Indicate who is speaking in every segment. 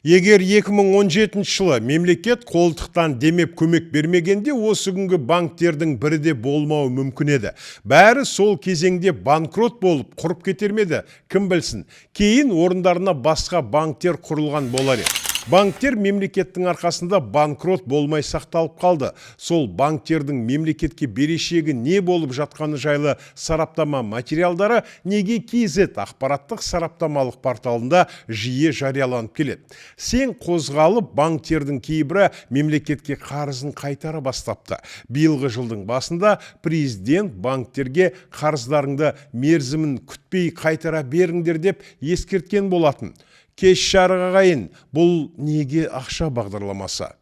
Speaker 1: Егер 2017 жылы мемлекет қолтықтан демеп көмек бермегенде, осы күнгі банктердің бірі де болмауы мүмкін еді. Бәрі сол кезеңде банкрот болып құрып кетермеді, кім білсін. Кейін орындарына басқа банктер құрылған болар еді. Банктер мемлекеттің арқасында банкрот болмай сақталып қалды. Сол банктердің мемлекетке берешегі не болып жатқаны жайлы сараптама материалдары неге KZ ақпараттық сараптамалық порталында жиі жарияланып келеді. Сен қозғалып, банктердің кейбірі мемлекетке қарызын қайтара бастапты. Биылғы жылдың басында президент банктерге қарыздарыңды мерзімін күтпей қайтара беріңдер деп ескерткен болатын. Кеш жарық ағайын, бұл неге ақша бағдарламасы?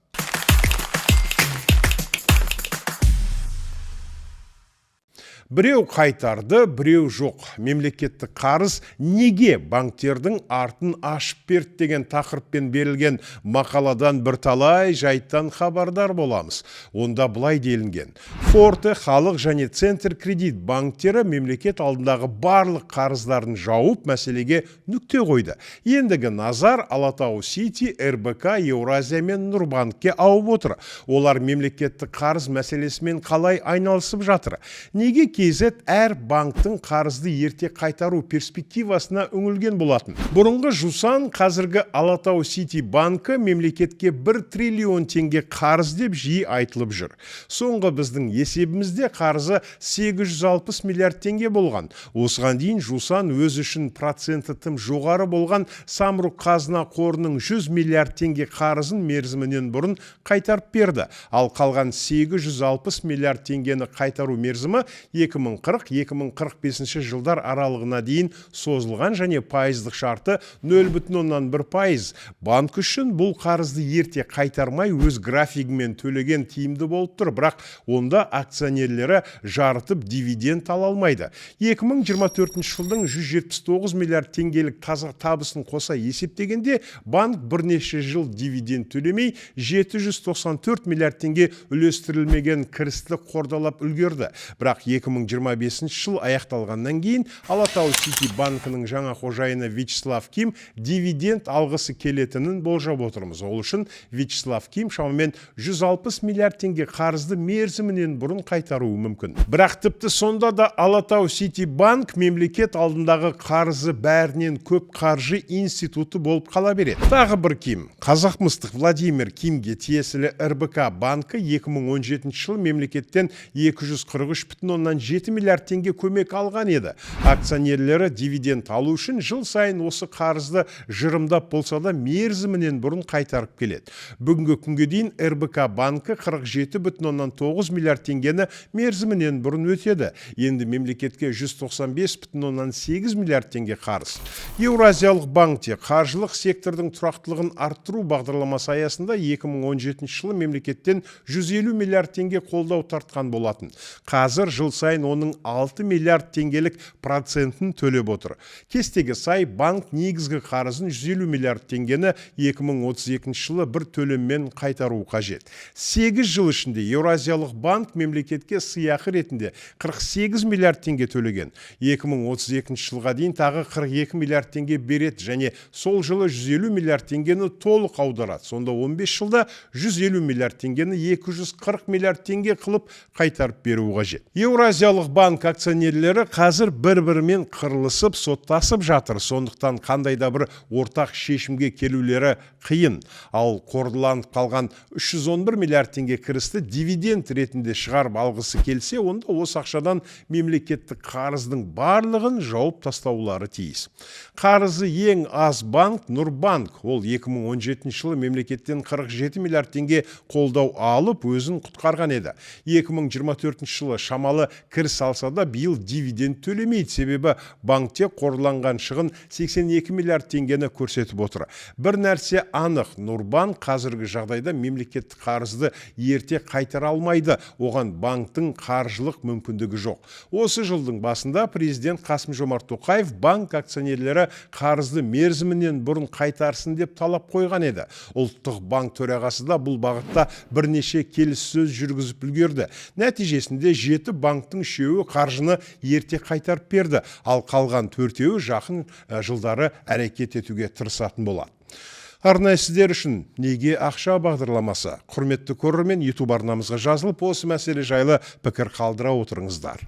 Speaker 1: Біреу қайтарды, біреу жоқ. Мемлекеттік қарыз неге банктердің артын ашып берді деген тақырыппен берілген мақаладан бірталай жайттан хабардар боламыз. Онда былай делінген: Форте, Халық және Центр кредит банктері мемлекет алдындағы барлық қарыздарын жауып, мәселеге нүкте қойды. Ендігі назар Алатау Сити, РБК, Еуразия мен Нұрбанкке ауып отыр. Олар мемлекеттік қарыз мәселесімен қалай айналысып жатыр? Неге KZ әр банктың қарызды ерте қайтару перспективасына үңілген болатын? Бұрынғы Жусан, қазіргі Алатау Сити банкі мемлекетке 1 триллион теңге қарыз деп жиі айтылып жүр. Соңғы біздің есебімізде қарызы 860 миллиард теңге болған. Осыған дейін Жусан өз үшін проценті тым жоғары болған Самұрық қазына қорының 100 миллиард теңге қарызын мерзімінен бұрын қайтарып берді. Ал қалған 860 миллиард теңгені қайтару мерзімі 2040-2045 жылдар аралығына дейін созылған және пайыздық шарты 0,1%. Банк үшін бұл қарызды ерте қайтармай өз графигімен төлеген тиімді болып тұр, бірақ онда акционерлері жарытып дивиденд ала алмайды. 2024 жылдың 179 миллиард теңгелік табысын қоса есептегенде, банк бірнеше жыл дивиденд төлемей 794 миллиард теңге үлестірілмеген кірісті қордалап үлгерді. Бірақ 2025 жыл аяқталғаннан кейін Алатау Сити банкінің жаңа қожайыны Вячеслав Ким дивиденд алғысы келетінін болжап отырмыз. Ол үшін Вячеслав Ким шамамен 160 миллиард теңге қарызды мерзімінен бұрын қайтаруы мүмкін. Бірақ тіпті сонда да Алатау Сити банк мемлекет алдындағы қарызы бәрінен көп қаржы институты болып қала береді. Тағы бір Ким, қазақмыстық Владимир Кимге тиесілі РБК банкі 2017 жыл мемлекеттен 243,7 миллиард теңге көмек алған еді. Акционерлері дивиденд алу үшін жыл сайын осы қарызды жырымдап болса да мерзімінен бұрын қайтарып келеді. Бүгінгі күнге дейін РБК банкі 47,9 миллиард теңгені мерзімінен бұрын өтеді. Енді мемлекетке 195,8 миллиард теңге қарыз. Еуразиялық банкте қаржылық сектордың тұрақтылығын арттыру бағдарламасы аясында 2017 жылы мемлекеттен 150 миллиард теңге қолдау тартқан болатын. Қазір жыл сайын оның 6 миллиард теңгелік процентін төлеп отыр. Кестеге сай банк негізгі қарызын 150 миллиард теңгені 2032 жылы бір төлеммен қайтару қажет. 8 жыл ішінде Еуразиялық банк мемлекетке сыйақы ретінде 48 миллиард теңге төлеген. 2032 жылға дейін тағы 42 миллиард теңге береді және сол жылы 150 миллиард теңгені толық аударады. Сонда 15 жылда 150 миллиард теңгені 240 миллиард теңге қылып қайтарып беру қажет. Еуразиялық банк акционерлері қазір бір-бірімен қырылысып, соттасып жатыр. Сондықтан қандай да бір ортақ шешімге келулері қиын. Ал қордаланып қалған 311 миллиард теңге кірісті дивиденд ретінде шығарып алғысы келсе, онда осы ақшадан мемлекеттік қарыздың барлығын жауып тастаулары тиіс. Қарызы ең аз банк Нұрбанк. Ол 2017 жылы мемлекеттен 47 миллиард теңге қолдау алып, өзін құтқарған еді. 2024 жылы шамалы кіріс алса да, биыл дивиденд төлемейді, себебі банкте қорланған шығын 82 миллиард теңгені көрсетіп отыр. Бір нәрсе анық, Нұрбанк қазіргі жағдайда мемлекеттік қарызды ерте қайтара алмайды. Оған банктың қаржылық мүмкіндігі жоқ. Осы жылдың басында президент Қасым-Жомарт Тоқаев банк акционерлері қарызды мерзімінен бұрын қайтарсын деп талап қойған еді. Ұлттық банк төрағасы да бұл бағытта бірнеше келіссөз жүргізіп үлгерді. Нәтижесінде 7 банктың 3-еуі қаржыны ерте қайтарып берді, ал қалған 4-еуі жақын жылдары әрекет етуге тырысатын болады. Арнайы сіздер үшін неге ақша бағдарламасы? Құрметті көрермен, YouTube арнамызға жазылып, осы мәселе жайлы пікір қалдыра отырыңыздар.